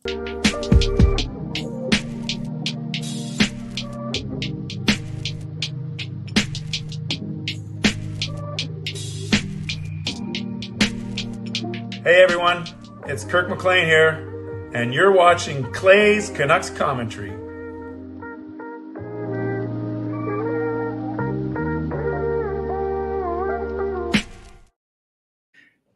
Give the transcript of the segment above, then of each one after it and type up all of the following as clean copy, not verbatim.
Hey everyone, it's Kirk McLean here, and you're watching Clay's Canucks Commentary.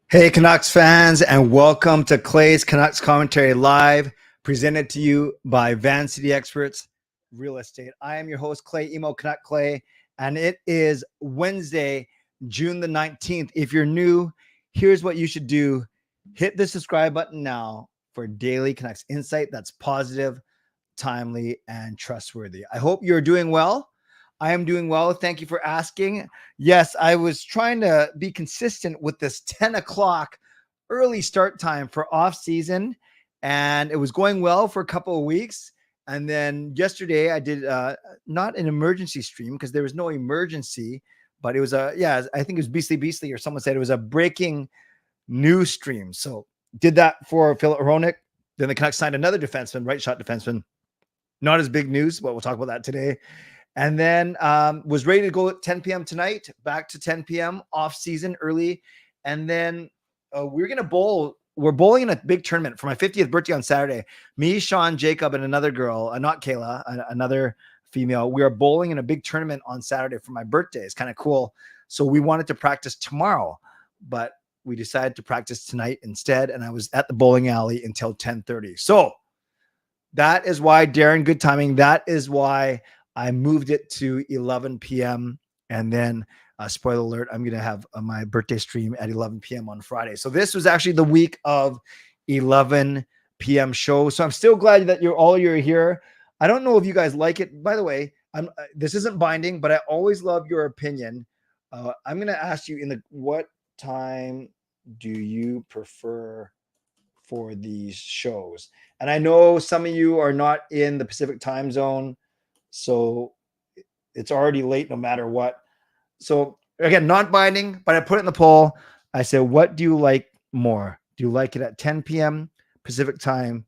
Hey Canucks fans, and welcome to Clay's Canucks Commentary Live, presented to you by Van City Experts Real Estate. I am your host, Clay Emo Canuck Clay, and it is Wednesday, June the 19th. If you're new, here's what you should do. Hit the subscribe button now for daily Canucks insight that's positive, timely, and trustworthy. I hope you're doing well. I am doing well. Thank you for asking. Yes, I was trying to be consistent with this 10 o'clock early start time for off season, and it was going well for a couple of weeks. And then yesterday I did not an emergency stream because there was no emergency, but it was I think it was Beastly, or someone said it was a breaking news stream. So did that for Filip Hronek. Then the Canucks signed another defenseman, right shot defenseman. Not as big news, but we'll talk about that today. And then was ready to go at 10 p.m. tonight, back to 10 p.m. off season early. And then we're going to bowl. We're bowling in a big tournament for my 50th birthday on Saturday. Me, Sean, Jacob, and another girl, not Kayla, another female. We are bowling in a big tournament on Saturday for my birthday. It's kind of cool. So we wanted to practice tomorrow, but we decided to practice tonight instead. And I was at the bowling alley until 10:30. So that is why, Darren, good timing. That is why I moved it to 11 p.m. And then, spoiler alert, I'm going to have my birthday stream at 11 p.m. on Friday. So this was actually the week of 11 p.m. show. So I'm still glad that you're here. I don't know if you guys like it. By the way, this isn't binding, but I always love your opinion. I'm going to ask you what time do you prefer for these shows? And I know some of you are not in the Pacific time zone, so it's already late no matter what. So again, not binding, but I put it in the poll. I said, what do you like more? Do you like it at 10 p.m. Pacific time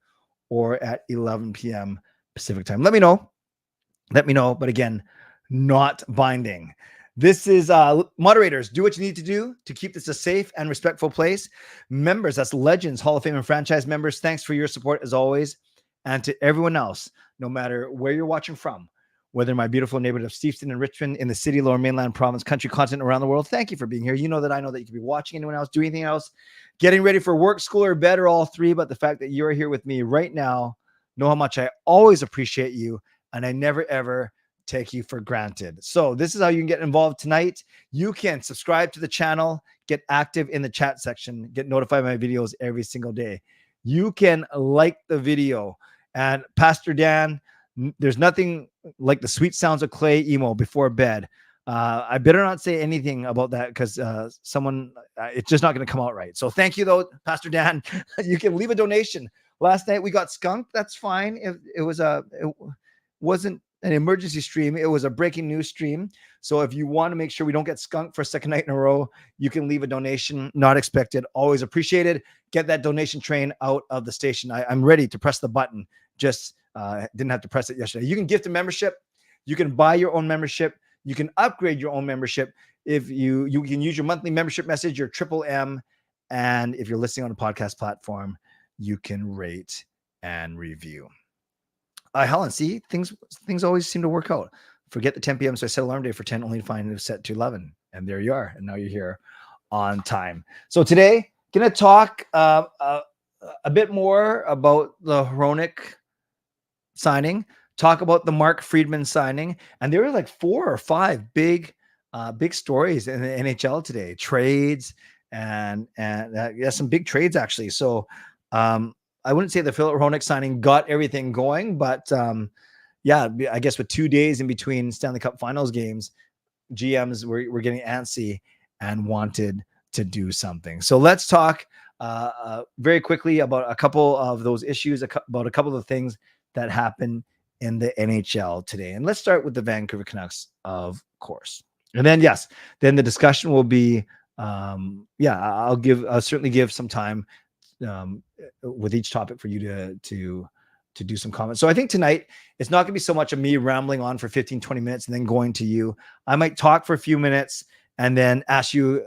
or at 11 p.m. Pacific time? Let me know. But again, not binding. This is moderators. Do what you need to do to keep this a safe and respectful place. Members, that's Legends, Hall of Fame, and franchise members. Thanks for your support as always. And to everyone else, no matter where you're watching from, whether my beautiful neighborhood of Steveston and Richmond, in the city, Lower Mainland, province, country, continent, around the world, thank you for being here. You know that I know that you could be watching anyone else, doing anything else, getting ready for work, school, or bed, or all three. But the fact that you're here with me right now, know how much I always appreciate you, and I never, ever take you for granted. So this is how you can get involved tonight. You can subscribe to the channel, get active in the chat section, get notified by my videos every single day. You can like the video. And Pastor Dan, there's nothing like the sweet sounds of Clay Emo before bed. I better not say anything about that because it's just not going to come out right. So thank you though, Pastor Dan. You can leave a donation. Last night we got skunked. That's fine. It wasn't an emergency stream. It was a breaking news stream. So if you want to make sure we don't get skunked for a second night in a row, you can leave a donation. Not expected, always appreciated. Get that donation train out of the station. I'm ready to press the button. Just didn't have to press it yesterday. You can gift a membership. You can buy your own membership. You can upgrade your own membership. If you can use your monthly membership message, your triple M. And if you're listening on a podcast platform, you can rate and review. Helen, see, things always seem to work out. Forget the 10 p.m. So I set alarm day for 10, only to find it was set to 11. And there you are. And now you're here on time. So today, going to talk a bit more about the Hronek signing, talk about the Mark Friedman signing. And there were like 4 or 5 big stories in the NHL today. Trades and some big trades actually. So I wouldn't say the Filip Hronek signing got everything going, but I guess with 2 days in between Stanley Cup Finals games, GMs were getting antsy and wanted to do something. So let's talk very quickly about a couple of those issues, about a couple of things that happened in the NHL today. And let's start with the Vancouver Canucks, of course. And then, then the discussion will be, I'll certainly give some time with each topic for you to do some comments. So I think tonight it's not going to be so much of me rambling on for 15, 20 minutes and then going to you. I might talk for a few minutes and then ask you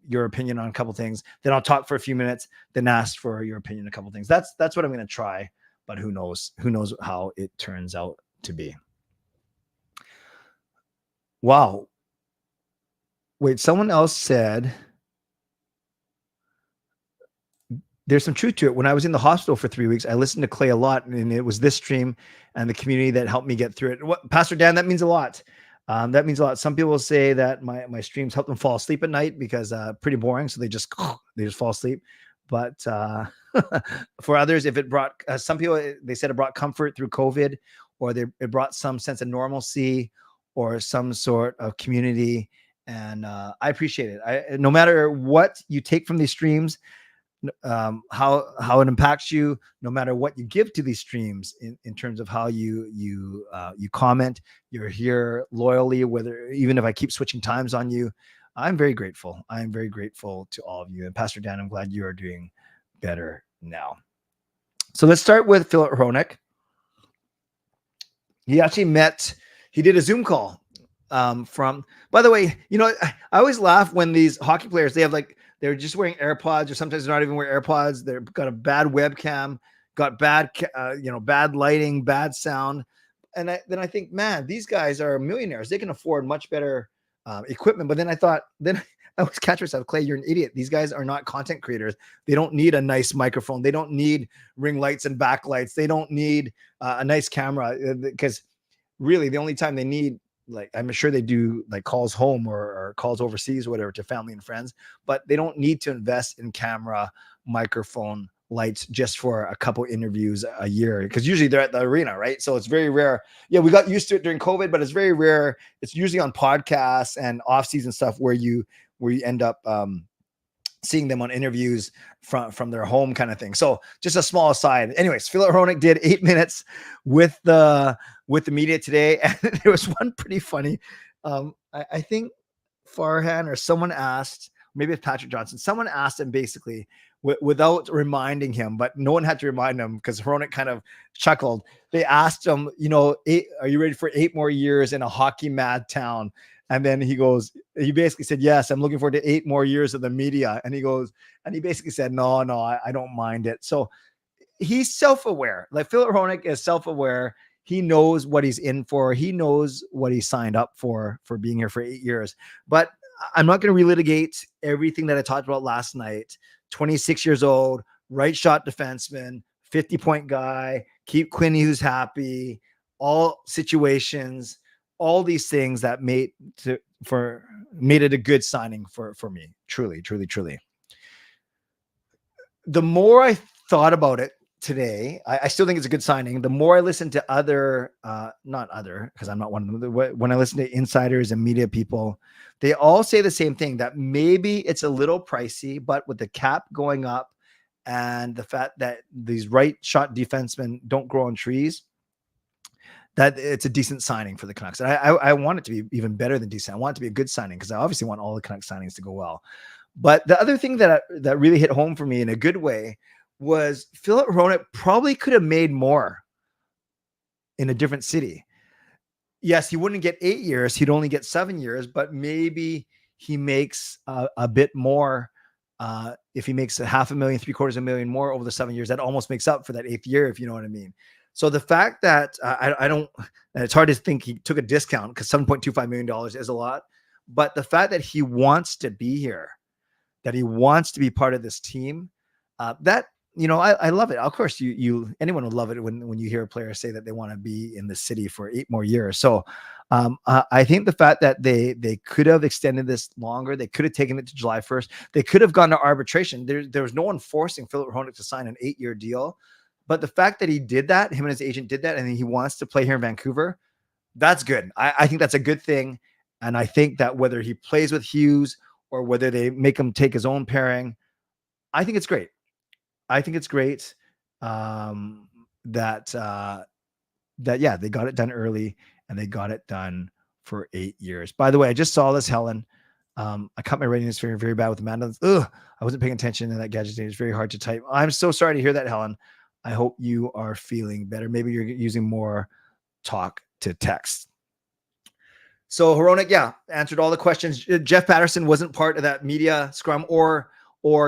your opinion on a couple things. Then I'll talk for a few minutes, then ask for your opinion on a couple things. That's what I'm going to try, but who knows how it turns out to be. Wow. Wait, someone else said there's some truth to it. When I was in the hospital for 3 weeks, I listened to Clay a lot, and it was this stream and the community that helped me get through it. Pastor Dan, that means a lot. That means a lot. Some people say that my streams help them fall asleep at night because pretty boring, so they just fall asleep. But for others, if it brought some people, they said it brought comfort through COVID, or it brought some sense of normalcy or some sort of community. And I appreciate it. No matter what you take from these streams, how it impacts you, no matter what you give to these streams in terms of how you comment, you're here loyally, whether even if I keep switching times on you, I'm very grateful. I'm very grateful to all of you. And Pastor Dan, I'm glad you are doing better now. So let's start with Filip Hronek. He did a Zoom call by the way, I always laugh when these hockey players, they're just wearing AirPods, or sometimes they're not even wearing AirPods. They've got a bad webcam, got bad, bad lighting, bad sound. And then I think, man, these guys are millionaires. They can afford much better equipment. But then I always catch myself, Clay, you're an idiot. These guys are not content creators. They don't need a nice microphone. They don't need ring lights and backlights. They don't need a nice camera, because really the only time they need, I'm sure they do calls home or calls overseas or whatever to family and friends, but they don't need to invest in camera, microphone, lights just for a couple interviews a year, because usually they're at the arena, right? So it's very rare. Yeah, we got used to it during COVID, but it's very rare. It's usually on podcasts and off-season stuff where you end up seeing them on interviews from their home kind of thing. So just a small aside. Anyways, Filip Hronek did 8 minutes with the media today, and there was one pretty funny. I think Farhan or someone asked, maybe it's Patrick Johnson, someone asked him basically without reminding him, but no one had to remind him because Hronek kind of chuckled. They asked him, are you ready for 8 more years in a hockey mad town? And then he basically said, yes, I'm looking forward to 8 more years of the media. And he basically said, no, I don't mind it. So he's self-aware. Filip Hronek is self-aware. He knows what he's in for. He knows what he signed up for being here for 8 years. But I'm not going to relitigate everything that I talked about last night. 26 years old, right shot defenseman, 50-point guy, keep Quinny who's happy, all situations, all these things that made it a good signing for me. Truly. The more I thought about it today, I still think it's a good signing. The more I listen to because I'm not one of them, when I listen to insiders and media people, they all say the same thing, that maybe it's a little pricey, but with the cap going up and the fact that these right shot defensemen don't grow on trees, that it's a decent signing for the Canucks. And I want it to be even better than decent. I want it to be a good signing because I obviously want all the Canucks signings to go well. But the other thing that really hit home for me in a good way was Filip Hronek probably could have made more in a different city. Yes, he wouldn't get 8 years. He'd only get 7 years, but maybe he makes a bit more. If he makes $500,000, $750,000 more over the 7 years, that almost makes up for that 8th year, if you know what I mean. So the fact that it's hard to think he took a discount because $7.25 million is a lot, but the fact that he wants to be here, that he wants to be part of this team, I love it. Of course, anyone would love it when you hear a player say that they want to be in the city for 8 more years. So I think the fact that they could have extended this longer, they could have taken it to July 1st, they could have gone to arbitration. There was no one forcing Filip Hronek to sign an 8-year deal. But the fact that he did that, him and his agent did that, and he wants to play here in Vancouver, that's good. I think that's a good thing. And I think that whether he plays with Hughes or whether they make him take his own pairing, I think it's great. I think it's great that they got it done early and they got it done for 8 years. By the way, I just saw this, Helen. I cut my writing is very, very bad with the Mandolins. Ugh, I wasn't paying attention in that gadget day. It's very hard to type. I'm so sorry to hear that, Helen. I hope you are feeling better. Maybe you're using more talk to text. So Hronek, yeah, answered all the questions. Jeff Patterson wasn't part of that media scrum, or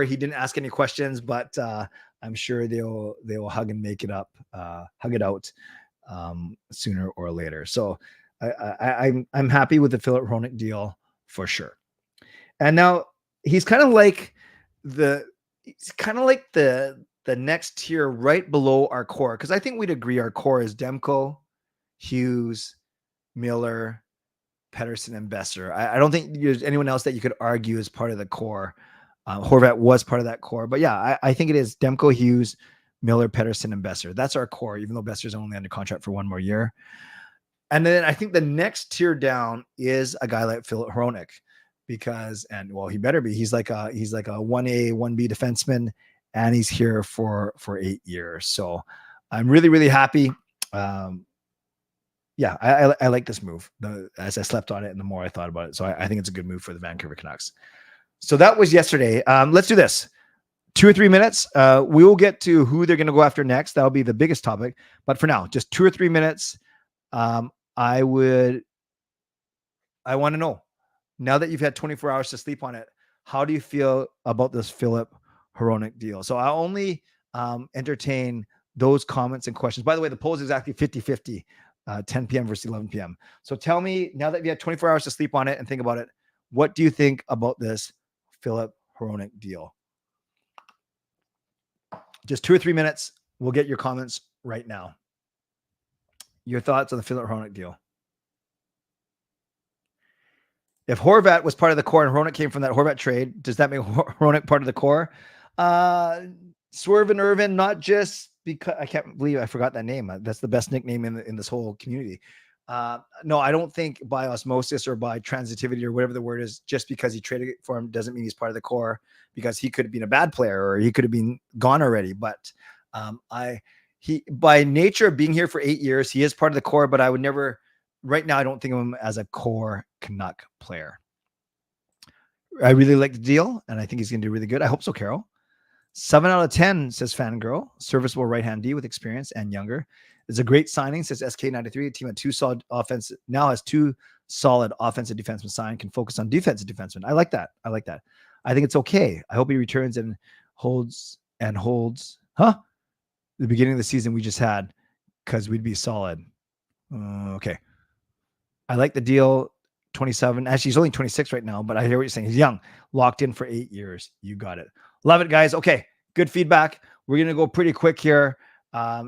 he didn't ask any questions, but I'm sure they will hug and make it up, hug it out sooner or later. So I'm happy with the Filip Hronek deal for sure. And now he's kind of like the next tier right below our core, because I think we'd agree our core is Demko, Hughes, Miller, Pettersson, and Besser. I don't think there's anyone else that you could argue is part of the core. Horvat was part of that core, but yeah, I think it is Demko, Hughes, Miller, Pettersson, and Besser. That's our core, even though Besser's only under contract for one more year. And then I think the next tier down is a guy like Filip Hronek, because, and well, he better be. He's like a 1A, 1B defenseman, and he's here for 8 years. So I'm really, really happy. Yeah, I like this move. As I slept on it and the more I thought about it. So I think it's a good move for the Vancouver Canucks. So that was yesterday. Let's do this. 2 or 3 minutes. We will get to who they're going to go after next. That'll be the biggest topic. But for now, just 2 or 3 minutes. I want to know, now that you've had 24 hours to sleep on it, how do you feel about this Filip Hronek deal? So I'll only entertain those comments and questions. By the way, the poll is exactly 50-50. 10 p.m. versus 11 p.m. So tell me, now that you had 24 hours to sleep on it and think about it, what do you think about this Filip Hronek deal? Just 2 or 3 minutes. We'll get your comments right now. Your thoughts on the Filip Hronek deal. If Horvat was part of the core and Hronek came from that Horvat trade, does that make Hronek part of the core? Swerve and Irvin, not just because I can't believe I forgot that name. That's the best nickname in this whole community. No, I don't think by osmosis or by transitivity or whatever the word is, just because he traded for him doesn't mean he's part of the core, because he could have been a bad player or he could have been gone already. But he, by nature of being here for 8 years, he is part of the core, but I would never, right now, I don't think of him as a core Canuck player. I really like the deal, and I think he's going to do really good. I hope so, Carol. 7 out of 10, says Fangirl. Serviceable right-hand D with experience and younger. It's a great signing, says SK93. A team had 2 solid offense, now has 2 solid offensive defensemen signed, can focus on defensive defensemen. I like that. I think it's okay. I hope he returns and holds. The beginning of the season we just had, because we'd be solid. Okay. I like the deal. 27. Actually, he's only 26 right now, but I hear what you're saying. He's young, locked in for 8 years. You got it. Love it, guys. Okay. Good feedback. We're going to go pretty quick here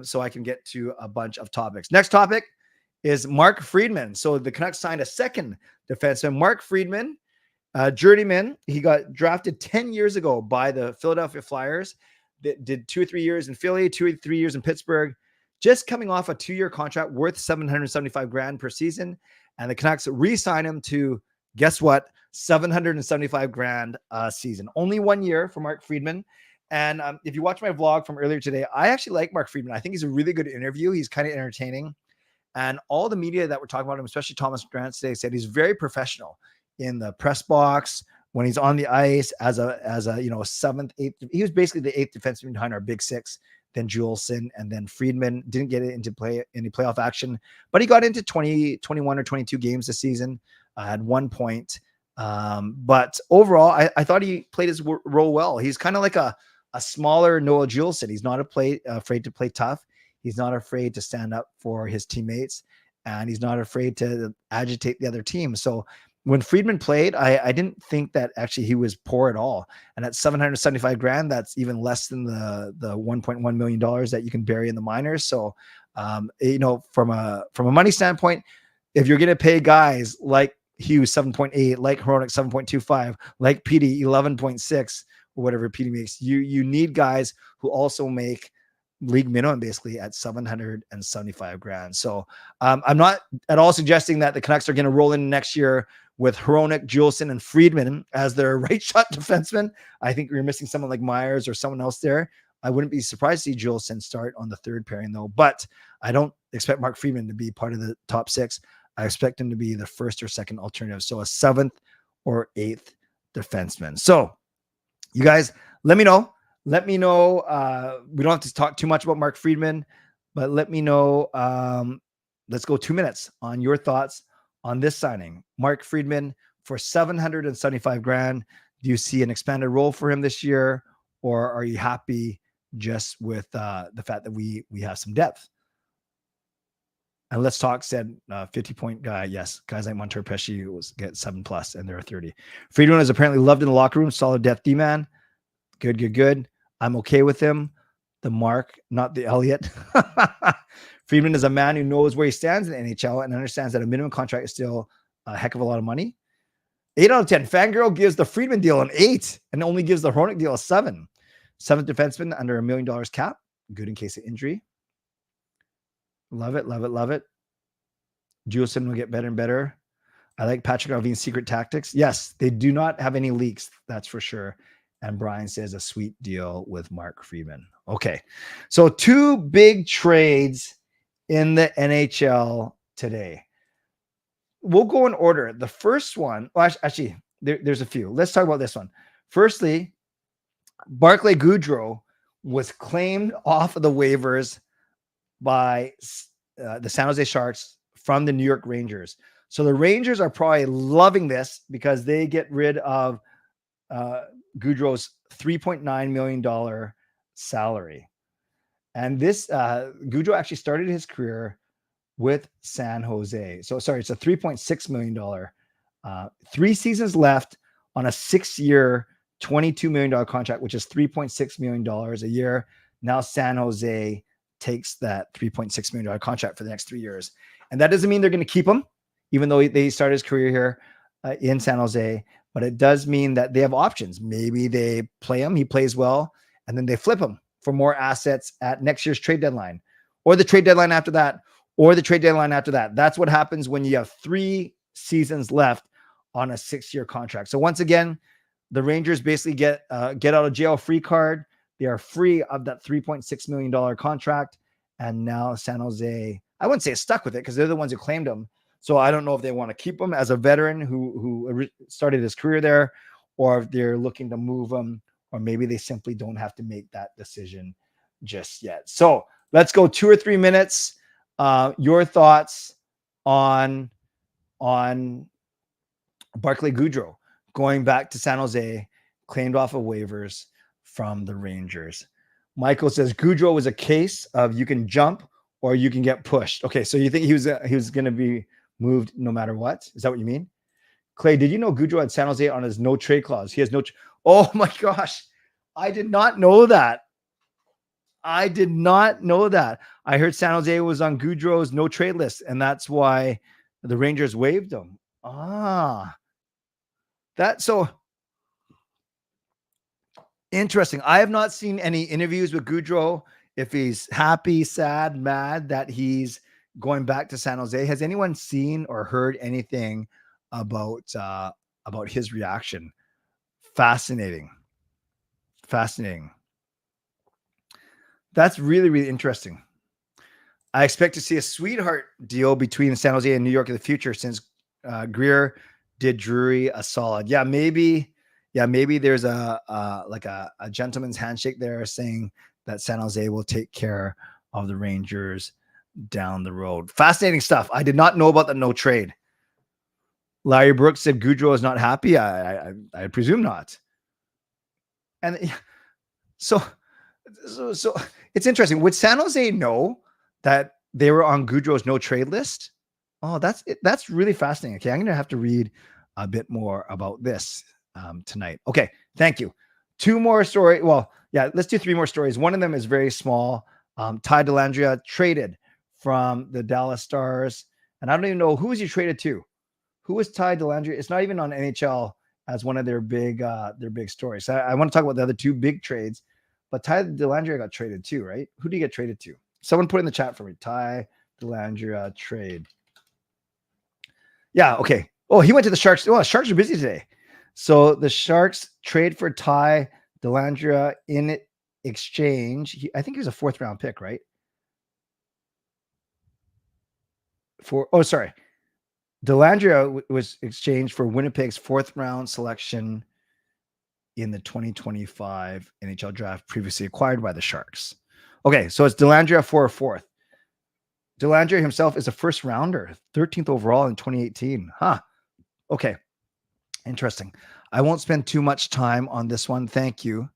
so I can get to a bunch of topics. Next topic is Mark Friedman. So the Canucks signed a second defenseman, Mark Friedman, journeyman. He got drafted 10 years ago by the Philadelphia Flyers. Did 2 or 3 years in Philly, 2 or 3 years in Pittsburgh, just coming off a 2-year contract worth $775,000 per season. And the Canucks re-sign him to, guess what, $775,000 a season. Only 1 year for Mark Friedman. And if you watch my vlog from earlier today, I actually like Mark Friedman. I think he's a really good interview. He's kind of entertaining. And all the media that were talking about him, especially Thomas Grant today, said he's very professional in the press box, when he's on the ice as a 7th, 8th. He was basically the 8th defenseman behind our big 6. Then Juleson, and then Friedman. Didn't get into any playoff action, but he got into 21 or 22 games this season at 1 point. But overall, I thought he played his role well. He's kind of like a smaller Noah Juleson. He's not afraid to play tough. He's not afraid to stand up for his teammates, and he's not afraid to agitate the other team. So when Friedman played, I didn't think that actually he was poor at all. And at $775,000, that's even less than the $1.1 million that you can bury in the minors. So, from a money standpoint, if you're going to pay guys like Hughes 7.8, like Hronek 7.25, like PD 11.6, or whatever PD makes, you need guys who also make league minimum basically at $775,000. So I'm not at all suggesting that the Canucks are going to roll in next year with Hronek, Juleson, and Friedman as their right shot defensemen. I think you're missing someone like Myers or someone else there. I wouldn't be surprised to see Juleson start on the 3rd pairing though, but I don't expect Mark Friedman to be part of the top 6. I expect him to be the 1st or 2nd alternative. So a 7th or 8th defenseman. So you guys, let me know. Let me know. We don't have to talk too much about Mark Friedman, but let me know. Let's go 2 minutes on your thoughts on this signing. Mark Friedman for $775,000. Do you see an expanded role for him this year, or are you happy just with the fact that we have some depth? And Let's Talk said 50-point guy. Yes, guys like Montour Pesci was get 7+, and they're 30. Friedman is apparently loved in the locker room. Solid depth D-man. Good. I'm okay with him. The Mark, not the Elliot. Friedman is a man who knows where he stands in the NHL and understands that a minimum contract is still a heck of a lot of money. 8 out of 10. Fangirl gives the Friedman deal an 8 and only gives the Hronek deal a 7. 7th defenseman under $1 million cap. Good in case of injury. Love it. Juleson will get better and better. I like Patrick Arvin's secret tactics. Yes, they do not have any leaks. That's for sure. And Brian says a sweet deal with Mark Friedman. Okay. So 2 big trades in the NHL today. We'll go in order. The first one, actually, there's a few. Let's talk about this one. Firstly, Barclay Goodrow was claimed off of the waivers by the San Jose Sharks from the New York Rangers. So the Rangers are probably loving this because they get rid of Goodrow's $3.9 million salary. And this Goodrow actually started his career with San Jose. So sorry, it's a $3.6 million, 3 seasons left on a 6-year, $22 million contract, which is $3.6 million a year. Now San Jose takes that $3.6 million contract for the next 3 years. And that doesn't mean they're going to keep him, even though they started his career here in San Jose. But it does mean that they have options. Maybe they play him, he plays well, and then they flip him for more assets at next year's trade deadline, or the trade deadline after that, or the trade deadline after that. That's what happens when you have 3 seasons left on a 6-year contract. So once again, the Rangers basically get out of jail free card. They are free of that $3.6 million contract. And now San Jose, I wouldn't say stuck with it because they're the ones who claimed him. So I don't know if they want to keep him as a veteran who started his career there, or if they're looking to move him, or maybe they simply don't have to make that decision just yet. So let's go 2 or 3 minutes. Your thoughts on Barclay Goodrow going back to San Jose, claimed off of waivers from the Rangers. Michael says Goodrow was a case of you can jump or you can get pushed. Okay, so you think he was going to be moved no matter what? Is that what you mean? Clay, did you know Goodrow had San Jose on his no trade clause? He has no. Oh my gosh, I did not know that. I heard San Jose was on Goodrow's no trade list, and that's why the Rangers waived him. That's so interesting. I have not seen any interviews with Goodrow if he's happy, sad, mad that he's going back to San Jose. Has anyone seen or heard anything about his reaction? Fascinating. That's really, really interesting. I expect to see a sweetheart deal between San Jose and New York in the future since Greer did Drury a solid. Yeah, maybe there's a gentleman's handshake there saying that San Jose will take care of the Rangers down the road. Fascinating stuff. I did not know about the no trade. Larry Brooks said Goodrow is not happy. I presume not. And so it's interesting. Would San Jose know that they were on Goodrow's no trade list? Oh, that's really fascinating. Okay, I'm going to have to read a bit more about this tonight. Okay, thank you. 2 more stories. Well, yeah, let's do 3 more stories. One of them is very small. Ty Dellandrea traded from the Dallas Stars, and I don't even know who was he traded to. Who was Ty Dellandrea? It's not even on NHL as one of their big stories. So I want to talk about the other 2 big trades, but Ty Dellandrea got traded too, right? Who did he get traded to? Someone put in the chat for me. Ty Dellandrea trade. Yeah, okay. Oh, he went to the Sharks. Oh, Sharks are busy today. So the Sharks trade for Ty Dellandrea in exchange. I think he was a 4th round pick, right? Dellandrea was exchanged for Winnipeg's 4th round selection in the 2025 NHL draft, previously acquired by the Sharks. Okay, so it's Dellandrea for a 4th. Dellandrea himself is a 1st rounder, 13th overall in 2018. Okay, interesting. I won't spend too much time on this one. Thank you.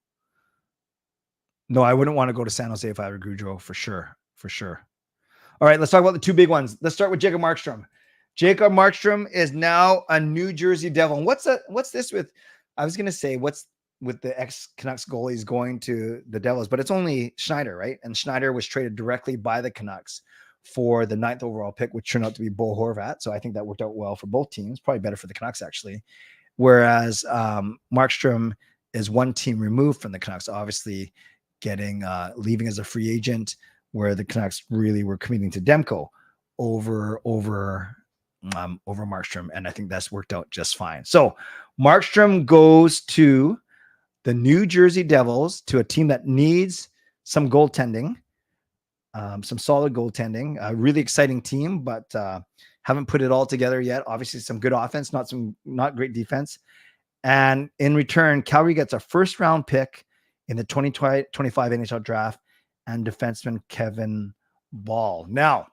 No, I wouldn't want to go to San Jose if I were Gaudreau, for sure. For sure. All right, let's talk about the 2 big ones. Let's start with Jacob Markstrom. Jacob Markstrom is now a New Jersey Devil. And what's this with? I was going to say, what's with the ex-Canucks goalies going to the Devils, but it's only Schneider, right? And Schneider was traded directly by the Canucks for the 9th overall pick, which turned out to be Bo Horvat. So I think that worked out well for both teams, probably better for the Canucks, actually. Whereas Markstrom is one team removed from the Canucks, obviously leaving as a free agent, where the Canucks really were committing to Demko over Markstrom. And I think that's worked out just fine. So Markstrom goes to the New Jersey Devils, to a team that needs some goaltending, some solid goaltending, a really exciting team, but haven't put it all together yet. Obviously some good offense, not great defense. And in return, Calgary gets a 1st round pick in the 2025 NHL draft and defenseman Kevin Ball. Now,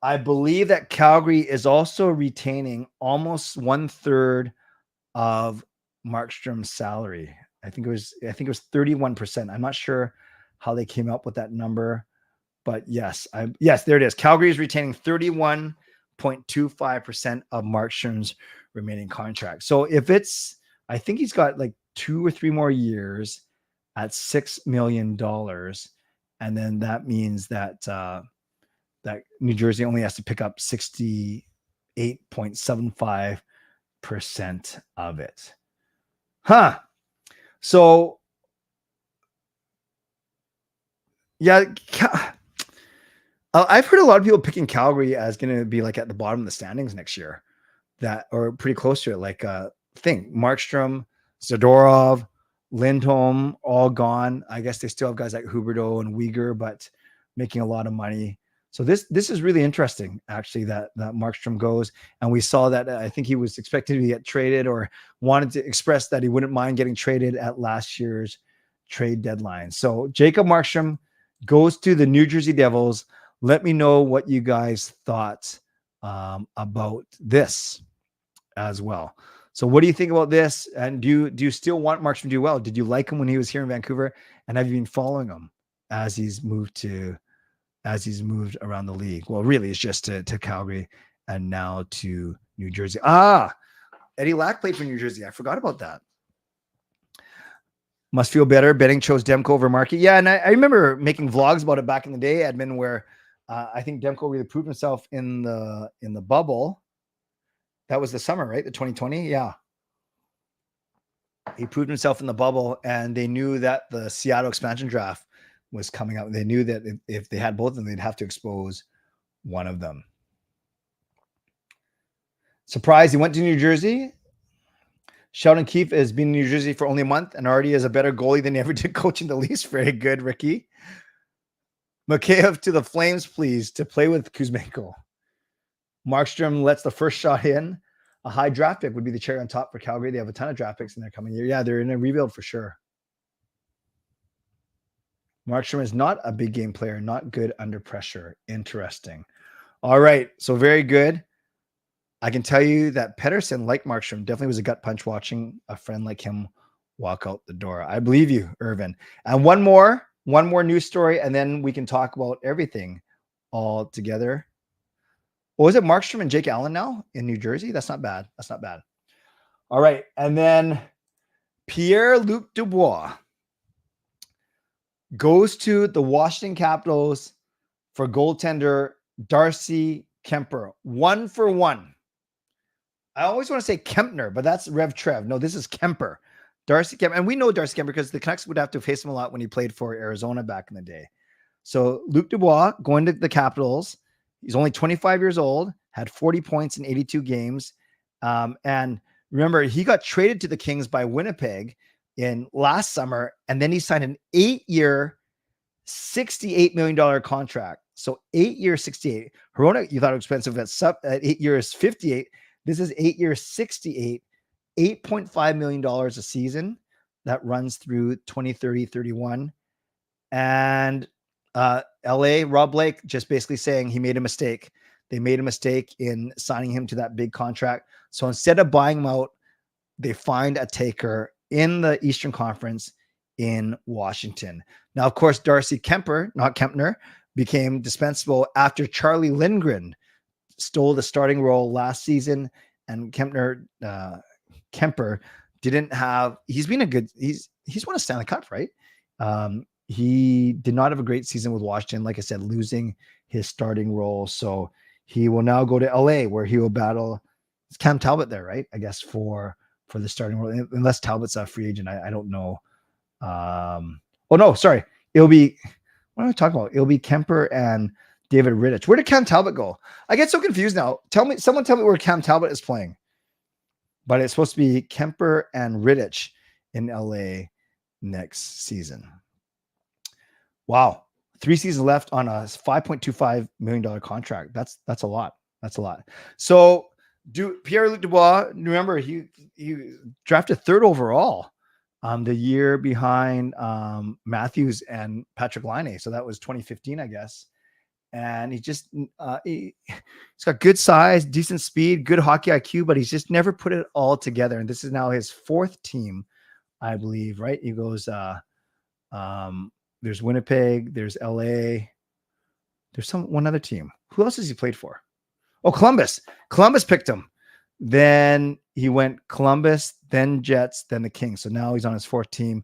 I believe that Calgary is also retaining almost 1/3 of Markstrom's salary. I think it was 31%. I'm not sure how they came up with that number, but yes, there it is. Calgary is retaining 31.25% of Markstrom's remaining contract. So I think he's got like 2 or 3 more years at $6 million. And then that means that that New Jersey only has to pick up 68.75% of it. So yeah, I've heard a lot of people picking Calgary as going to be like at the bottom of the standings next year, or pretty close to it. Like think Markstrom, Zadorov, Lindholm, all gone. I guess they still have guys like Huberdeau and Uyghur, but making a lot of money. So this is really interesting, actually, that Markstrom goes. And we saw that I think he was expected to get traded, or wanted to express that he wouldn't mind getting traded at last year's trade deadline. So Jacob Markstrom goes to the New Jersey Devils. Let me know what you guys thought about this as well. So what do you think about this? And do you still want Markstrom to do well? Did you like him when he was here in Vancouver? And have you been following him as he's moved around the league? Well, really, it's just to Calgary and now to New Jersey. Eddie Lack played for New Jersey. I forgot about that. Must feel better. Betting chose Demko over Markey. Yeah, and I remember making vlogs about it back in the day, Edmund, where I think Demko really proved himself in the bubble. That was the summer, right? The 2020. Yeah. He proved himself in the bubble, and they knew that the Seattle expansion draft was coming up. They knew that if they had both of them, they'd have to expose one of them. Surprise, he went to New Jersey. Sheldon Keefe has been in New Jersey for only a month and already is a better goalie than he ever did coaching the Leafs. Very good, Ricky. Mikheyev to the Flames, please, to play with Kuzmenko. Markstrom lets the first shot in. A high draft pick would be the cherry on top for Calgary. They have a ton of draft picks in their coming year. Yeah, they're in a rebuild for sure. Markstrom is not a big game player, not good under pressure. Interesting. All right, so very good. I can tell you that Pedersen, like Markstrom, definitely was a gut punch watching a friend like him walk out the door. I believe you, Irvin. And one more news story, and then we can talk about everything all together. What was it? Markstrom and Jake Allen now in New Jersey? That's not bad. That's not bad. All right. And then Pierre-Luc Dubois goes to the Washington Capitals for goaltender Darcy Kemper. 1-for-1. I always want to say Kempner, but that's Rev Trev. No, this is Kemper. Darcy Kemper. And we know Darcy Kemper because the Canucks would have to face him a lot when he played for Arizona back in the day. So Luc Dubois going to the Capitals. He's only 25 years old, had 40 points in 82 games. And remember, he got traded to the Kings by Winnipeg in last summer, and then he signed an 8-year, $68 million contract. So 8 years, 68. Hronek, you thought it was expensive at 8 years, 58. This is 8 years, 68, $8.5 million a season that runs through 2030, 31. And LA, Rob Blake, just basically saying he made a mistake. They made a mistake in signing him to that big contract. So instead of buying him out, they find a taker in the Eastern Conference in Washington. Now, of course, Darcy Kemper, not Kempner, became dispensable after Charlie Lindgren stole the starting role last season, and Kemper didn't have. He's been a good. He's won a Stanley Cup, right? He did not have a great season with Washington, like I said, losing his starting role. So he will now go to LA, where he will battle. It's Cam Talbot there, right? I guess for the starting role, unless Talbot's a free agent. I don't know. Oh no, sorry. It'll be, what am I talking about? It'll be Kemper and David Rittich. Where did Cam Talbot go? I get so confused now. Someone tell me where Cam Talbot is playing. But it's supposed to be Kemper and Rittich in LA next season. Wow. 3 seasons left on a $5.25 million contract. That's a lot. That's a lot. So Pierre-Luc Dubois, remember, he drafted 3rd overall the year behind Matthews and Patrick Laine. So that was 2015, I guess. And he just he's got good size, decent speed, good hockey IQ, but he's just never put it all together. And this is now his 4th team, I believe, right? He goes there's Winnipeg, there's LA, there's one other team. Who else has he played for? Oh, Columbus. Columbus picked him. Then he went Columbus, then Jets, then the Kings. So now he's on his 4th team.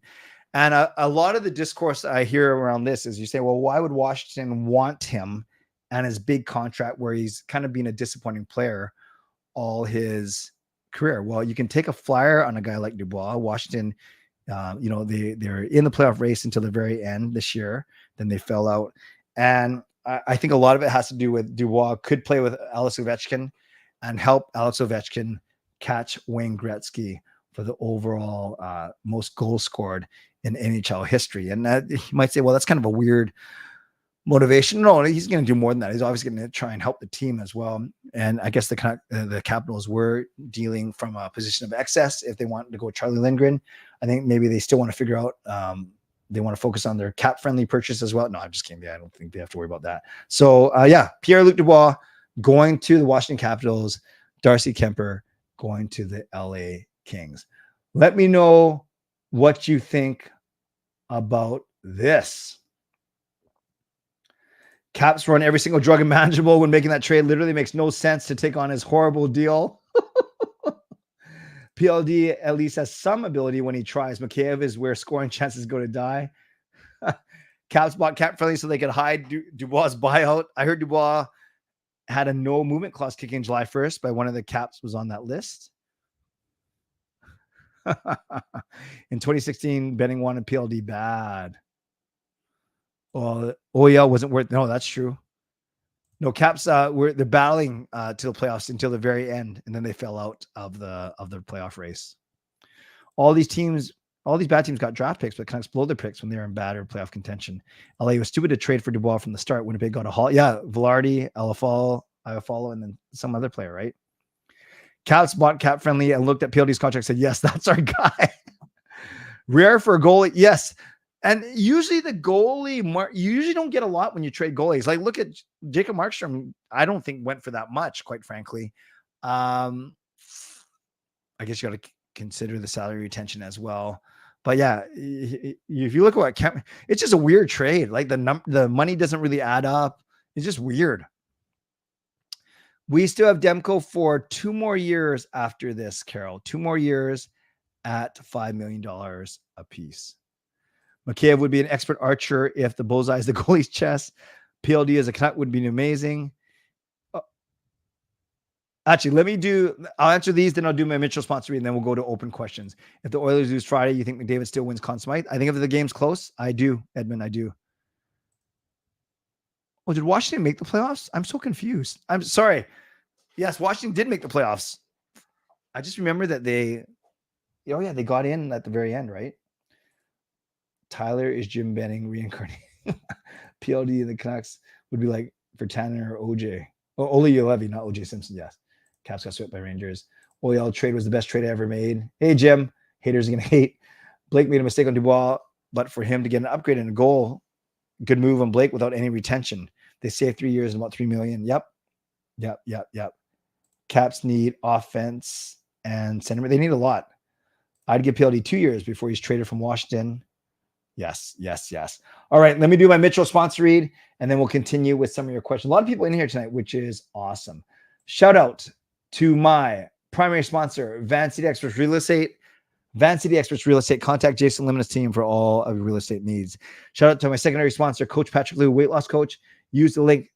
And a lot of the discourse I hear around this is you say, well, why would Washington want him and his big contract where he's kind of been a disappointing player all his career? Well, you can take a flyer on a guy like Dubois. Washington, they're in the playoff race until the very end this year. Then they fell out. And I think a lot of it has to do with Dubois could play with Alex Ovechkin and help Alex Ovechkin catch Wayne Gretzky for the overall most goals scored in NHL history. And you might say, well, that's kind of a weird motivation. No, he's going to do more than that. He's obviously going to try and help the team as well. And I guess the Capitals were dealing from a position of excess. If they wanted to go Charlie Lindgren, I think maybe they still want to figure out, they want to focus on their cap-friendly purchase as well. No, I'm just kidding. Yeah, I don't think they have to worry about that. So, Pierre-Luc Dubois going to the Washington Capitals, Darcy Kemper going to the LA Kings. Let me know what you think about this. Caps run every single drug imaginable when making that trade. Literally makes no sense to take on his horrible deal. PLD at least has some ability when he tries. Mikheyev is where scoring chances go to die. Caps bought cap friendly so they could hide Dubois' buyout. I heard Dubois had a no movement clause kicking July 1st, but one of the Caps was on that list. In 2016, Benning wanted PLD bad. OEL wasn't worth. No, that's true. No, Caps they're battling to the playoffs until the very end, and then they fell out of the playoff race. All these bad teams got draft picks, but Canucks blow their picks when they were in bad or playoff contention. LA was stupid to trade for Dubois from the start. Winnipeg got a haul. Yeah, Velarde, Iafallo, and then some other player, right? Caps bought cap friendly and looked at PLD's contract and said, yes, that's our guy. Rare for a goalie. Yes. And usually the goalie, you usually don't get a lot when you trade goalies. Like look at Jacob Markstrom. I don't think went for that much, quite frankly. I guess you got to consider the salary retention as well. But yeah, if you look at what it's just a weird trade. Like the money doesn't really add up. It's just weird. We still have Demko for 2 more years after this, Carol. 2 more years at $5 million a piece. Mikheyev would be an expert archer if the bullseye is the goalie's chest. PLD as a Canuck would be amazing. Actually, I'll answer these, then I'll do my Mitchell sponsor, and then we'll go to open questions. If the Oilers lose Friday, you think McDavid still wins Conn Smythe? I think if the game's close, I do, Edmund, I do. Oh, did Washington make the playoffs? I'm so confused. I'm sorry. Yes, Washington did make the playoffs. I just remember that they got in at the very end, right? Tyler is Jim Benning reincarnated. PLD and the Canucks would be like for Tanner or OJ. Oh, Ole Levy, not OJ Simpson. Yes. Caps got swept by Rangers. OEL trade was the best trade I ever made. Hey, Jim. Haters are going to hate. Blake made a mistake on Dubois, but for him to get an upgrade and a goal, good move on Blake without any retention. They saved 3 years and about $3 million. Yep. Caps need offense and center. They need a lot. I'd give PLD 2 years before he's traded from Washington. Yes. All right, let me do my Mitchell sponsor read, and then we'll continue with some of your questions. A lot of people in here tonight, which is awesome. Shout out to my primary sponsor, Van City Experts Real Estate. Van City Experts Real Estate. Contact Jason Limon's team for all of your real estate needs. Shout out to my secondary sponsor, Coach Patrick Liu, weight loss coach. Use the link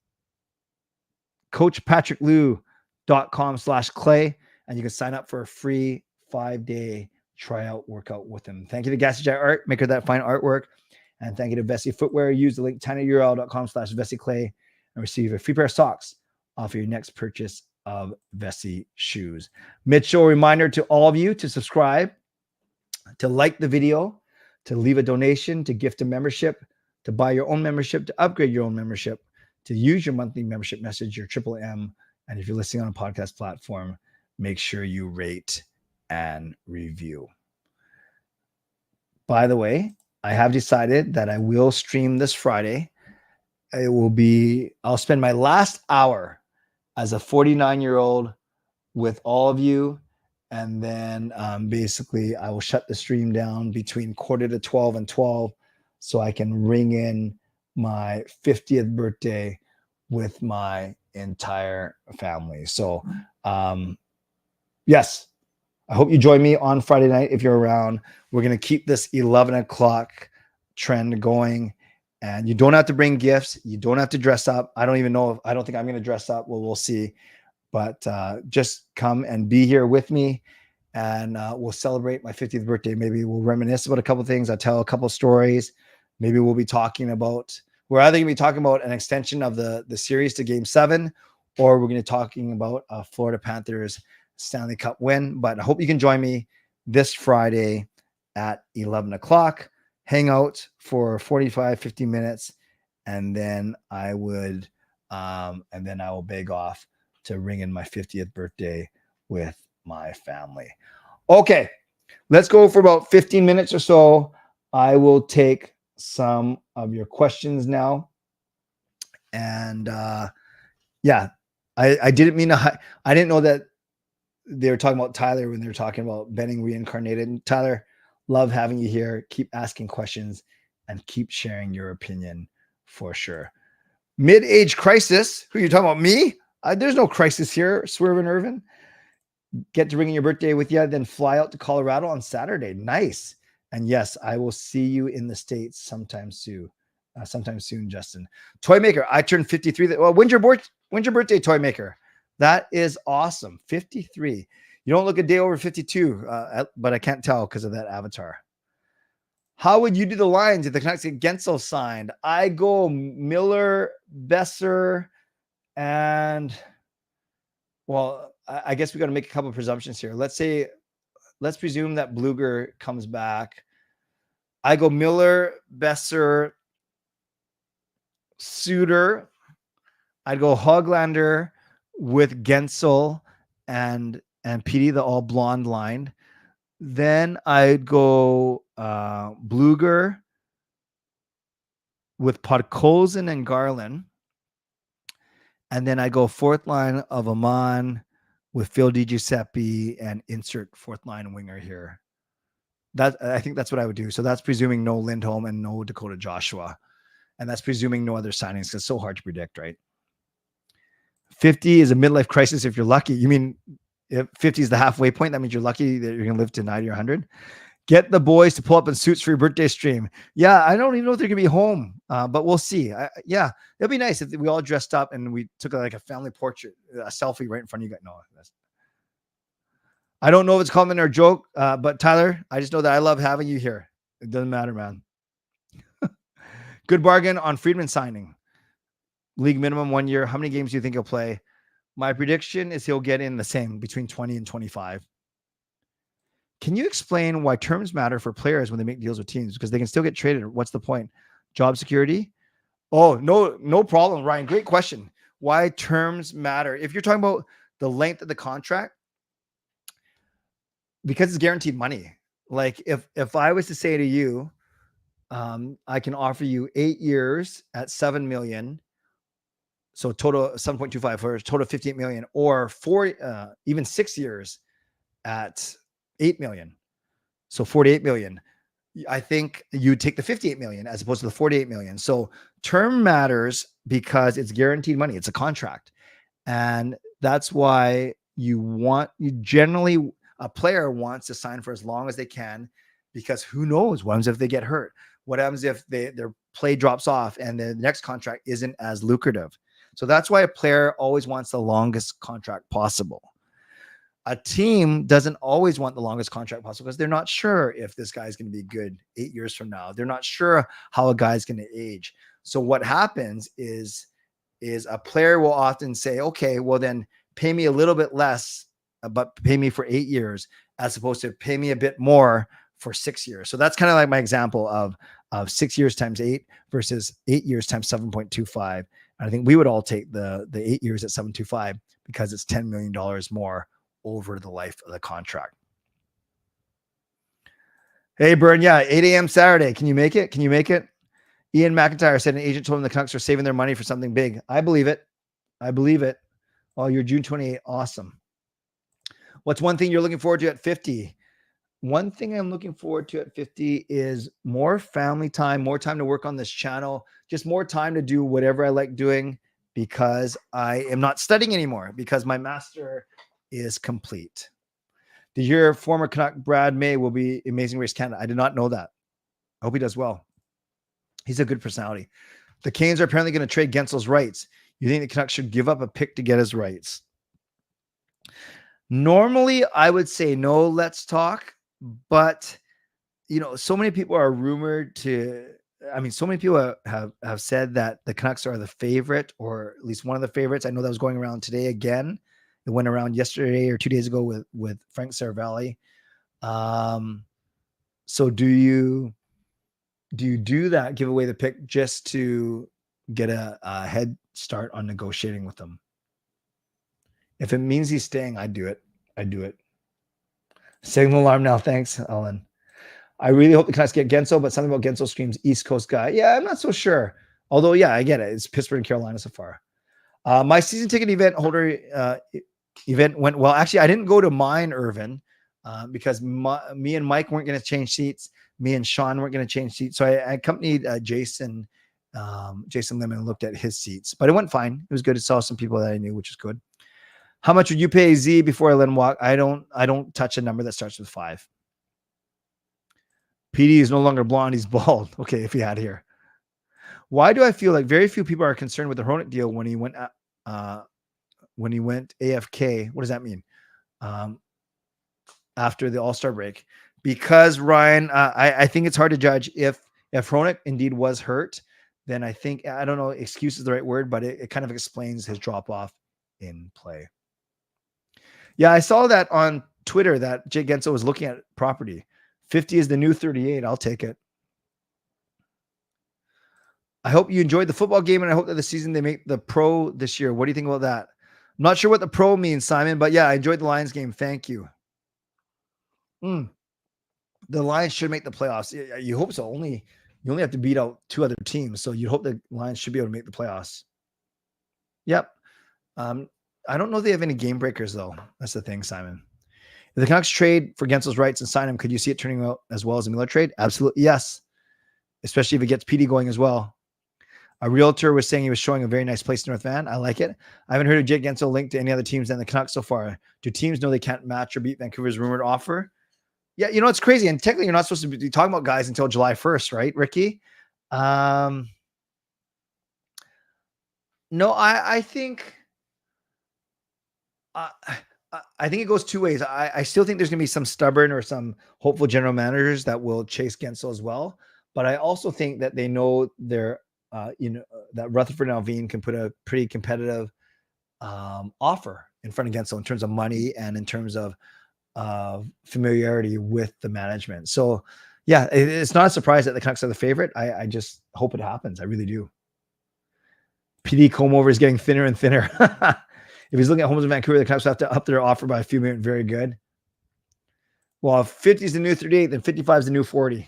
coachpatrickliu.com/clay, and you can sign up for a free 5-day tryout workout with him. Thank you to Gassy J Art, maker of that fine artwork. And thank you to Vessi Footwear. Use the link tinyurl.com/VessiClay and receive a free pair of socks off of your next purchase of Vessi shoes. Mitchell, reminder to all of you to subscribe, to like the video, to leave a donation, to gift a membership, to buy your own membership, to upgrade your own membership, to use your monthly membership message, your M. And if you're listening on a podcast platform, make sure you rate and review. By the way, I have decided that I will stream this Friday. I'll spend my last hour as a 49-year-old with all of you. And then basically I will shut the stream down between 11:45 and 12 so I can ring in my 50th birthday with my entire family. So yes, I hope you join me on Friday night if you're around. We're going to keep this 11 o'clock trend going. And you don't have to bring gifts. You don't have to dress up. I don't think I'm going to dress up. Well, we'll see. But just come and be here with me, and we'll celebrate my 50th birthday. Maybe we'll reminisce about a couple of things. I'll tell a couple of stories. Maybe we'll be talking about, we're either going to be talking about an extension of the series to Game 7, or we're going to be talking about Florida Panthers Stanley Cup win. But I hope you can join me this Friday at 11 o'clock. Hang out for 45, 50 minutes, and then I will beg off to ring in my 50th birthday with my family. Okay, let's go for about 15 minutes or so. I will take some of your questions now. And I didn't mean to, I didn't know that they were talking about Tyler when they were talking about Benning reincarnated. And Tyler, love having you here. Keep asking questions and keep sharing your opinion for sure. Mid-age crisis. Who are you talking about? Me? There's no crisis here. Swerve and Irvin. Get to ring in your birthday with you, then fly out to Colorado on Saturday. Nice. And yes, I will see you in the States sometime soon. Justin. Toy Maker. I turned 53. Well, when's your birthday, Toy Maker? That is awesome. 53. You don't look a day over 52, but I can't tell because of that avatar. How would you do the lines if the Canucks get Gensel signed? I go Miller, Besser, and well, I guess we got to make a couple of presumptions here. Let's presume that Bluger comes back. I go Miller, Besser, Suter. I'd go Hoglander with Gensel and Petey, the all blonde line. Then I'd go Bluger with Podkolzin and Garland. And then I go fourth line of Amon with Phil DiGiuseppe and insert fourth line winger here. I think that's what I would do. So that's presuming no Lindholm and no Dakota Joshua. And that's presuming no other signings because it's so hard to predict, right? 50 is a midlife crisis if you're lucky. You mean if 50 is the halfway point? That means you're lucky that you're going to live to 90 or 100. Get the boys to pull up in suits for your birthday stream. Yeah, I don't even know if they're going to be home, but we'll see. Yeah, it'll be nice if we all dressed up and we took like a family portrait, a selfie right in front of you guys. No, I don't know if it's comment or a joke, but Tyler, I just know that I love having you here. It doesn't matter, man. Good bargain on Friedman signing. League minimum 1 year. How many games do you think he'll play? My prediction is he'll get in the same, between 20 and 25. Can you explain why terms matter for players when they make deals with teams? Because they can still get traded. What's the point? Job security? Oh, no problem, Ryan. Great question. Why terms matter? If you're talking about the length of the contract, because it's guaranteed money. Like if I was to say to you, I can offer you 8 years at 7 million, so total 7.25 for a total of 58 million, or even 6 years at 8 million, so 48 million. I think you take the 58 million as opposed to the 48 million. So term matters because it's guaranteed money. It's a contract. And that's why a player wants to sign for as long as they can, because who knows what happens if they get hurt? What happens if their play drops off and the next contract isn't as lucrative? So that's why a player always wants the longest contract possible. A team doesn't always want the longest contract possible because they're not sure if this guy's going to be good 8 years from now. They're not sure how a guy's going to age. So what happens is a player will often say, okay, well then pay me a little bit less, but pay me for 8 years, as opposed to pay me a bit more for 6 years. So that's kind of like my example of 6 years times 8 versus 8 years times 7.25. And I think we would all take the 8 years at 7.25 because it's $10 million more over the life of the contract. Hey, Bern. Yeah. 8 a.m. Saturday. Can you make it? Can you make it? Ian McIntyre said an agent told him the Canucks are saving their money for something big. I believe it. I believe it. Oh, you're June 28. Awesome. What's one thing you're looking forward to at 50? One thing I'm looking forward to at 50 is more family time, more time to work on this channel, just more time to do whatever I like doing, because I am not studying anymore because my master is complete. Did your former Canuck Brad May will be Amazing Race Canada? I did not know that. I hope he does well. He's a good personality. The Canes are apparently going to trade Gensel's rights. You think the Canucks should give up a pick to get his rights? Normally, I would say no, let's talk. But, so many people are rumored so many people have said that the Canucks are the favorite, or at least one of the favorites. I know that was going around today again. It went around yesterday or 2 days ago with Frank Saravalli. So do you do that, give away the pick just to get a head start on negotiating with them? If it means he's staying, I'd do it. Signal alarm now. Thanks, Ellen. I really hope the Canucks get Guentzel, but something about Guentzel screams East Coast guy. Yeah, I'm not so sure. Although, yeah, I get it. It's Pittsburgh and Carolina so far. My season ticket event holder event went well. Actually, I didn't go to mine, Irvin, because me and Mike weren't going to change seats. Me and Sean weren't going to change seats. So I accompanied Jason Lemon, and looked at his seats. But it went fine. It was good. I saw some people that I knew, which is good. How much would you pay Z before I let him walk? I don't touch a number that starts with 5. PD is no longer blonde. He's bald. Okay, if he had here. Why do I feel like very few people are concerned with the Hronek deal when he went AFK? What does that mean? After the All-Star break? Because Ryan, I think it's hard to judge if Hronek indeed was hurt. Then I think, I don't know, excuse is the right word, but it kind of explains his drop off in play. Yeah, I saw that on Twitter that Jake Guentzel was looking at property. 50 is the new 38. I'll take it. I hope you enjoyed the football game, and I hope that the season they make the pro this year. What do you think about that? I'm not sure what the pro means, Simon, but yeah, I enjoyed the Lions game. Thank you. The Lions should make the playoffs. You hope so. You only have to beat out 2 other teams, so you hope the Lions should be able to make the playoffs. Yep. I don't know if they have any game breakers, though. That's the thing, Simon. If the Canucks trade for Gensel's rights and sign him, could you see it turning out as well as a Miller trade? Absolutely, yes. Especially if it gets PD going as well. A realtor was saying he was showing a very nice place in North Van. I like it. I haven't heard of Jake Guentzel linked to any other teams than the Canucks so far. Do teams know they can't match or beat Vancouver's rumored offer? Yeah, it's crazy. And technically, you're not supposed to be talking about guys until July 1st, right, Ricky? No, I think... I think it goes 2 ways. I still think there's going to be some stubborn or some hopeful general managers that will chase Guentzel as well. But I also think that they know that Rutherford and Alvin can put a pretty competitive offer in front of Guentzel in terms of money and in terms of familiarity with the management. So, yeah, it's not a surprise that the Canucks are the favorite. I just hope it happens. I really do. PD comb over is getting thinner and thinner. If he's looking at homes in Vancouver, the Canucks have to up their offer by a few million. Very good. Well, if 50 is the new 38, then 55 is the new 40.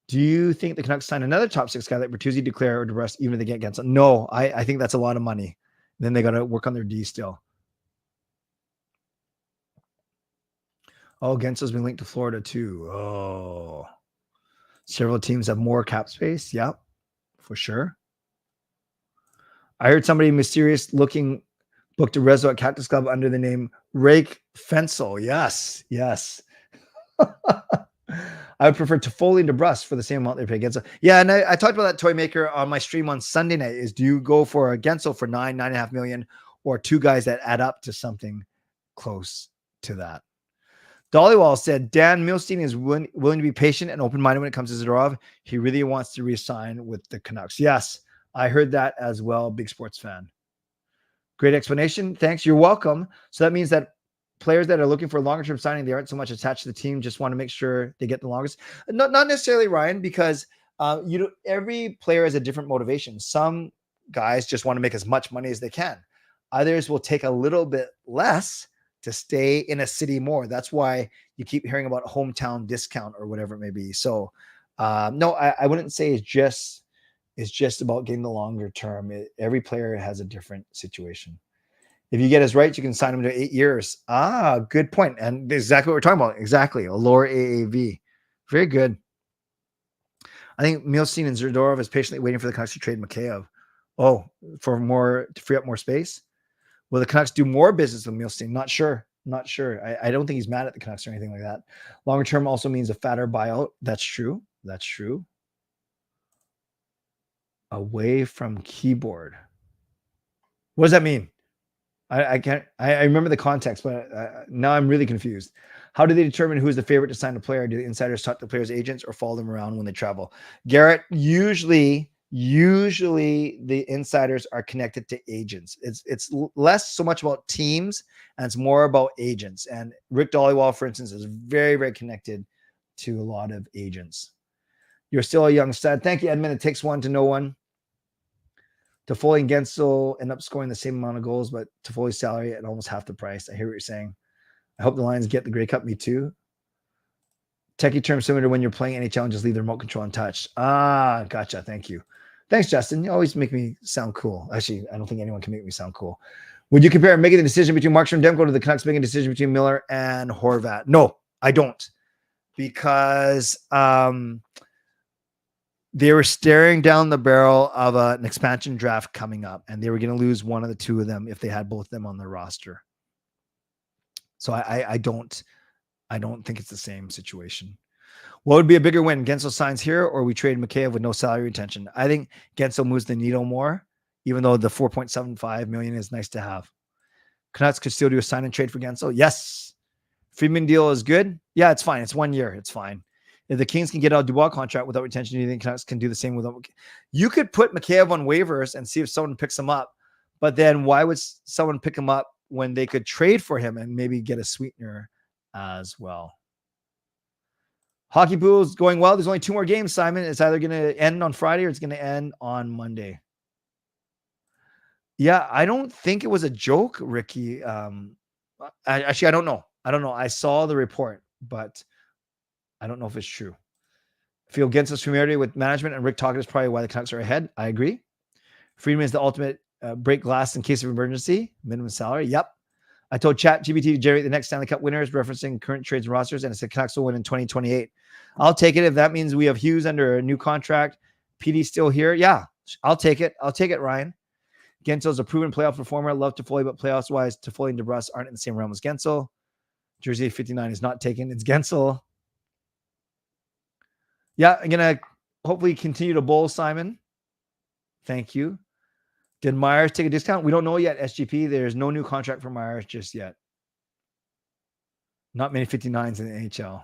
Do you think the Canucks sign another top six guy like Bertuzzi, Duclair, or DeBrus, even if they get Gensel? No, I think that's a lot of money. Then they got to work on their D still. Oh, Gensel's been linked to Florida too. Oh, several teams have more cap space. Yep, for sure. I heard somebody mysterious looking booked a reso at Cactus Club under the name Rake Fensel. Yes, yes. I would prefer Toffoli and DeBrus for the same amount they pay Gensel. Yeah, and I talked about that toy maker on my stream on Sunday night. Is do you go for a Gensel for 9.5 million, or two guys that add up to something close to that? Dollywall said Dan Milstein is willing to be patient and open-minded when it comes to Zadorov. He really wants to re-sign with the Canucks. Yes, I heard that as well. Big sports fan. Great explanation. Thanks. You're welcome. So that means that players that are looking for a longer-term signing, they aren't so much attached to the team, just want to make sure they get the longest. Not necessarily, Ryan, because every player has a different motivation. Some guys just want to make as much money as they can. Others will take a little bit less to stay in a city more. That's why you keep hearing about hometown discount or whatever it may be. So no, I wouldn't say it's just about getting the longer term. Every player has a different situation. If you get his rights, you can sign him to 8 years. Good point. And exactly what we're talking about. Exactly. A lower AAV. Very good. I think Milstein and Zadorov is patiently waiting for the Canucks to trade Mikheyev. Oh, to free up more space. Will the Canucks do more business with Milstein? Not sure. I don't think he's mad at the Canucks or anything like that. Longer term also means a fatter buyout. That's true. Away from keyboard. What does that mean? I can't. I remember the context, but now I'm really confused. How do they determine who is the favorite to sign a player? Do the insiders talk to players' agents or follow them around when they travel? Garrett, usually the insiders are connected to agents. It's less so much about teams and it's more about agents. And Rick Dollywall, for instance, is very, very connected to a lot of agents. You're still a young stud. Thank you, Edmund. It takes one to know one. Toffoli and Gensel end up scoring the same amount of goals, but Toffoli's salary at almost half the price. I hear what you're saying. I hope the Lions get the Grey Cup. Me too. Techie term similar to when you're playing NHL and just leave the remote control untouched. Gotcha. Thank you. Thanks, Justin. You always make me sound cool. Actually, I don't think anyone can make me sound cool. Would you compare making the decision between Markstrom and Demko to the Canucks making a decision between Miller and Horvat? No, I don't. Because they were staring down the barrel of an expansion draft coming up, and they were going to lose one of the two of them if they had both of them on their roster. So I don't think it's the same situation. What would be a bigger win? Gensel signs here, or we trade Mikheyev with no salary retention? I think Gensel moves the needle more, even though the $4.75 million is nice to have. Canucks could still do a sign and trade for Gensel. Yes. Friedman deal is good. Yeah, it's fine. It's 1 year. It's fine. If the Kings can get a Dubois contract without retention, do you think Canucks can do the same without? You could put Mikheyev on waivers and see if someone picks him up. But then why would someone pick him up when they could trade for him and maybe get a sweetener as well? Hockey pool is going well. There's only 2 more games, Simon. It's either going to end on Friday or it's going to end on Monday. Yeah, I don't think it was a joke, Ricky. Actually, I don't know. I saw the report, but I don't know if it's true. Feel Gensel's familiarity with management and Rick Tocchet is probably why the Canucks are ahead. I agree. Friedman is the ultimate break glass in case of emergency. Minimum salary. Yep. I told ChatGPT to generate the next Stanley Cup winners, referencing current trades and rosters, and it said Canucks will win in 2028. I'll take it if that means we have Hughes under a new contract. PD still here. Yeah, I'll take it. Ryan. Gensel is a proven playoff performer. Love Toffoli, but playoffs-wise, Toffoli and DeBrus aren't in the same realm as Gensel. Jersey 59 is not taken. It's Gensel. Yeah, I'm going to hopefully continue to bowl, Simon. Thank you. Did Myers take a discount? We don't know yet, SGP. There's no new contract for Myers just yet. Not many 59s in the NHL.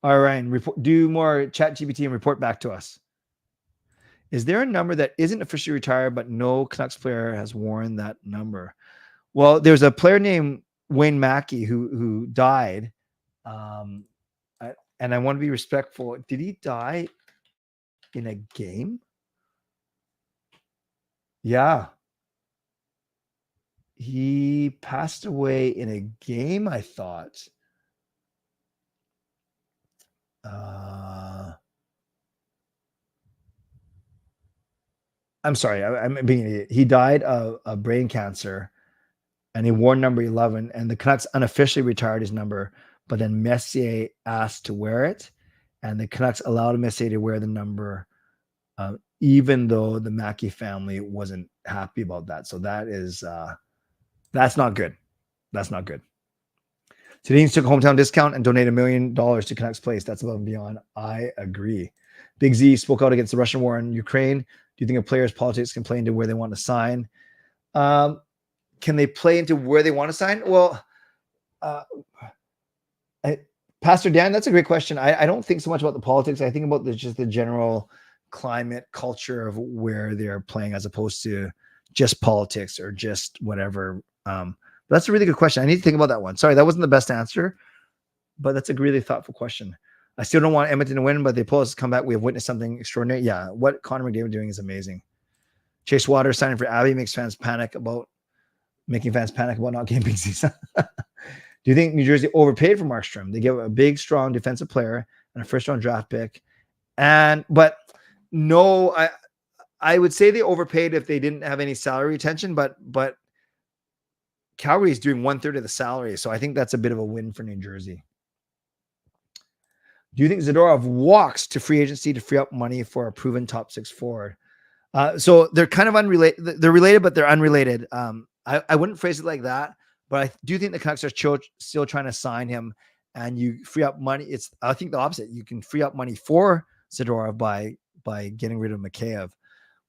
All right, Ryan, do more ChatGPT and report back to us. Is there a number that isn't officially retired, but no Canucks player has worn that number? Well, there's a player named Wayne Mackey who died. And I want to be respectful. Did he die in a game? Yeah. He passed away in a game, I thought. I'm sorry, I'm being an idiot. He died of brain cancer, and he wore number 11, and the Canucks unofficially retired his number, but then Messier asked to wear it, and the Canucks allowed Messier to wear the number, even though the Mackey family wasn't happy about that. So that's not good. That's not good. Canadians took a hometown discount and donated $1 million to Canucks Place. That's above and beyond. I agree. Big Z spoke out against the Russian war in Ukraine. Do you think a player's politics can play into where they want to sign? Can they play into where they want to sign? Well, Pastor Dan, that's a great question. I don't think so much about the politics. I think about just the general climate culture of where they're playing, as opposed to just politics or just whatever. That's a really good question. I need to think about that one. Sorry, that wasn't the best answer, but that's a really thoughtful question. I still don't want Edmonton to win, but they pull us to come back. We have witnessed something extraordinary. Yeah, what Connor McDavid doing is amazing. Chase Waters signing for Abbey making fans panic about not getting big season. Do you think New Jersey overpaid for Markstrom? They give a big, strong defensive player and a first-round draft pick, but no, I would say they overpaid if they didn't have any salary retention, but Calgary is doing 1/3 of the salary. So I think that's a bit of a win for New Jersey. Do you think Zadorov walks to free agency to free up money for a proven top 6 forward? So they're kind of unrelated. They're related, but they're unrelated. I wouldn't phrase it like that, but I do think the Canucks are still trying to sign him, and you free up money. I think the opposite. You can free up money for Zadorov by getting rid of Mikheyev.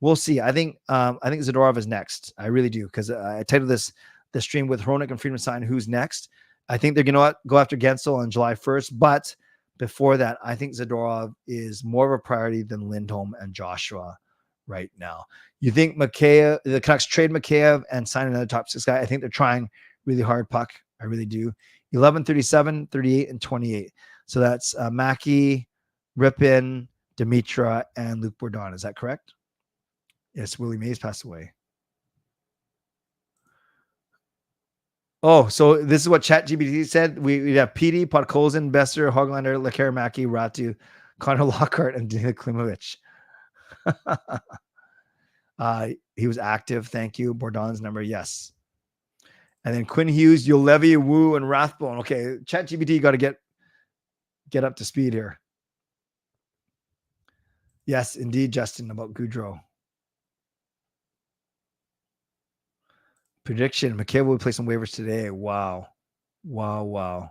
We'll see. I think Zadorov is next. I really do, because I titled the stream with Hronek and Friedman sign who's next. I think they're going to go after Gensel on July 1st, but before that, I think Zadorov is more of a priority than Lindholm and Joshua right now. You think the Canucks trade Mikheyev and sign another top 6 guy? I think they're trying really hard, Puck. I really do. 11, 37, 38, and 28. So that's Mackey, Ripon, Dimitra, and Luc Bourdon. Is that correct? Yes, Willie Mays passed away. Oh, so this is what ChatGPT said. We have PD, Podkolzin, Besser, Hoglander, Lekar, Mackey, Ratu, Connor Lockhart, and Dina Klimovich. He was active. Thank you. Bourdon's number. Yes. And then Quinn Hughes, Ulevi, Wu, and Rathbone. Okay. ChatGPT got to get up to speed here. Yes, indeed, Justin, about Goudreau. Prediction: Mikheyev will play some waivers today. Wow. All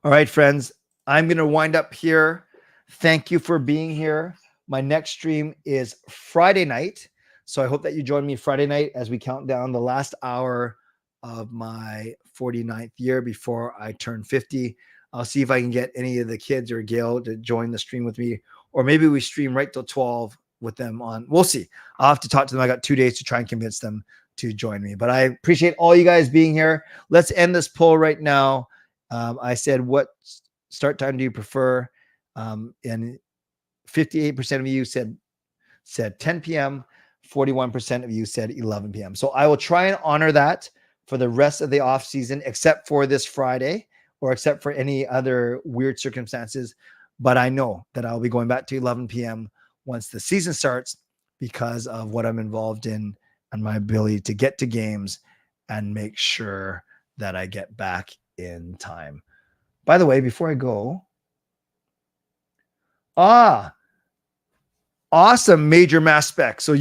right, friends. I'm going to wind up here. Thank you for being here. My next stream is Friday night. So I hope that you join me Friday night as we count down the last hour of my 49th year before I turn 50. I'll see if I can get any of the kids or Gail to join the stream with me, or maybe we stream right till 12 with them on. We'll see. I'll have to talk to them. I got 2 days to try and convince them to join me, but I appreciate all you guys being here. Let's end this poll right now. I said, what start time do you prefer? And 58% of you said 10 p.m. 41% of you said 11 p.m. So I will try and honor that for the rest of the off season, except for this Friday, or except for any other weird circumstances. But I know that I'll be going back to 11 p.m. once the season starts, because of what I'm involved in and my ability to get to games and make sure that I get back in time. By the way, before I go, awesome, Major Mass Spec. So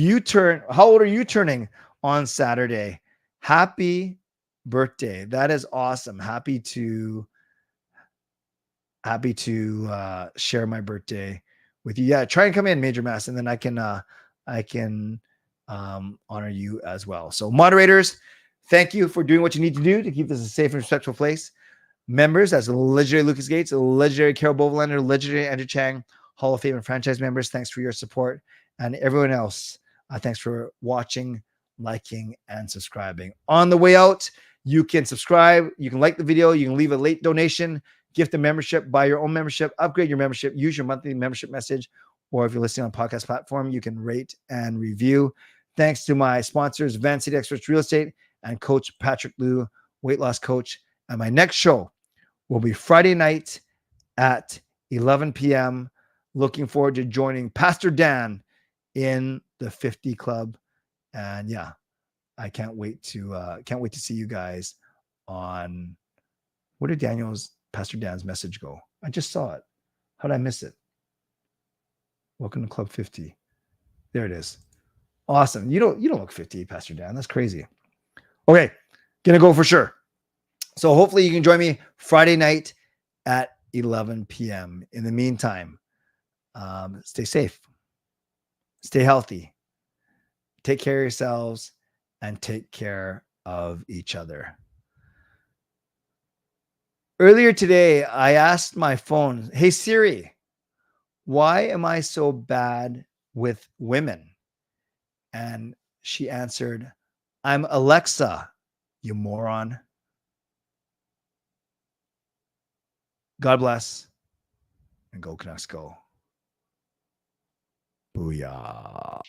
how old are you turning on Saturday? Happy birthday. That is awesome. Happy to share my birthday with you. Yeah, try and come in, Major Mass, and then I can honor you as well. So moderators, thank you for doing what you need to do to keep this a safe and respectful place. Members, as legendary Lucas Gates, legendary Carol Bovenlander, legendary Andrew Chang, Hall of Fame and franchise members, thanks for your support. And everyone else, thanks for watching, liking, and subscribing. On the way out, you can subscribe, you can like the video, you can leave a late donation, gift a membership, buy your own membership, upgrade your membership, use your monthly membership message, or if you're listening on podcast platform, you can rate and review. Thanks to my sponsors, Van City Experts Real Estate and Coach Patrick Liu, weight loss coach. And my next show will be Friday night at 11 p.m. Looking forward to joining Pastor Dan in the 50 Club. And yeah, I can't wait to see you guys on. Where did Pastor Dan's message go? I just saw it. How did I miss it? Welcome to Club 50. There it is. Awesome. You don't look 50, Pastor Dan. That's crazy. Okay, gonna go for sure. So hopefully you can join me Friday night at 11 p.m. In the meantime, stay safe, stay healthy, take care of yourselves, and take care of each other. Earlier today, I asked my phone, "Hey Siri, why am I so bad with women?" And she answered, "I'm Alexa, you moron." God bless, and go Canucks go. Booyah.